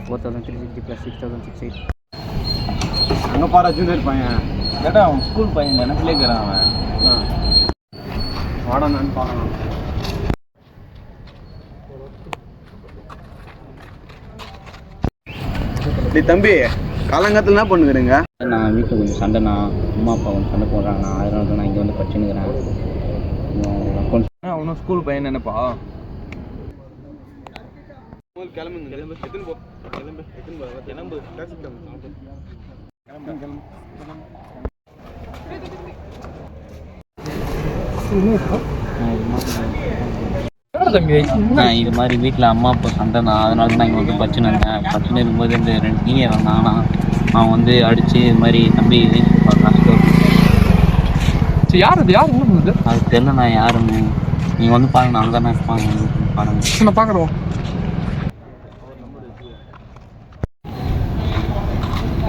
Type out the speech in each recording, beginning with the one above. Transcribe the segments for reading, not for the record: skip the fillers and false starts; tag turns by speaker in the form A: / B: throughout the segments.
A: 4360 + 6068.
B: அங்கே பாரு ஜூனியர் பையன் கேட்டா அவன் ஸ்கூல் பையன் நினைப்பிலே இருக்கிறான் அவன் வாடனான்னு பார்க்கலாம். தம்பி காலங்காலத்தில் என்ன பண்ணுறீங்க?
A: நான் வீட்டில் கொஞ்சம் சண்டைண்ணா, அம்மா அப்பா கொஞ்சம் சண்டை போடுறாங்கண்ணா, அதனால தான் நான் இங்கே வந்து படிச்சுன்னுக்கிறேன்.
B: அவனும் ஸ்கூல் பையன் நினைப்பா. கிளம்புங்க
A: இது மாதிரி வீட்டில் அம்மா அப்பா சண்டை தான், அதனால தான் நான் இங்கே வந்து படிச்சுன்னு இருந்தேன். படிச்சுன்னு இருக்கும்போது இந்த 2 சீனியர் வந்தாங்கன்னா அவன் வந்து அடித்து இது மாதிரி தம்பி
C: யார் அது யார் பண்ணுது
A: அது தெரியல. நான் யாருன்னு நீங்கள் வந்து பாருங்க, அங்கே தான் இருப்பாங்க, பாருங்க.
C: நான் பார்க்குறோம்.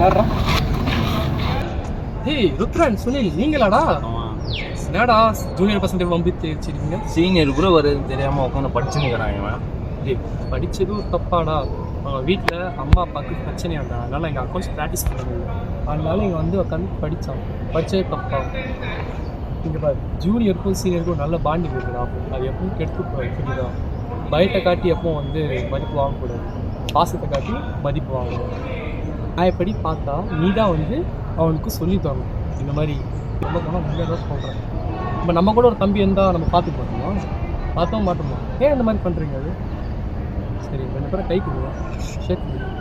C: யாரா? ஏய் ருத்ரன், சுனில் நீங்களாடா? என்னடா ஜூனியர் பசங்க வம்பி தேய்ச்சிருக்கீங்க?
B: சீனியர் கூட வருதுன்னு தெரியாமல் உட்காந்து படிச்சுன்னுக்கிறான் இவன்.
C: ஏய் படித்ததும் தப்பாடா. வீட்டில் அம்மா அப்பாவுக்கு பிரச்சனையாண்டா, அதனால் எங்கள் அக்கௌண்ட்ஸ் ப்ராக்டிஸ் பண்ணுறது, அதனால இங்கே வந்து உட்காந்து படித்தான். படித்தது தப்பா. இங்கே பாரு, ஜூனியருக்கும் சீனியருக்கும் நல்ல பாண்டிங் இருக்குடா. அது எப்பவும் கெடுத்துக்கூடாது, புரியுதா? பயத்தை காட்டி எப்பவும் வந்து மதிப்பு வாங்கக்கூடாது, பாசத்தை காட்டி மதிப்பு வாங்கணும். நான் எப்படி பார்த்தா நீ தான் வந்து அவனுக்கு சொல்லி தரணும். இந்த மாதிரி ரொம்ப போனால் முன்னாடி தான் சொல்கிறேன். இப்போ நம்ம கூட ஒரு தம்பி இருந்தால் நம்ம பார்த்து போட்டோமா? பார்த்தோம் மாட்டோமா? ஏன் இந்த மாதிரி பண்ணுறீங்க? அது சரி, 2 பேரும் கை கொடுங்க, ஷேக் கொடுங்க.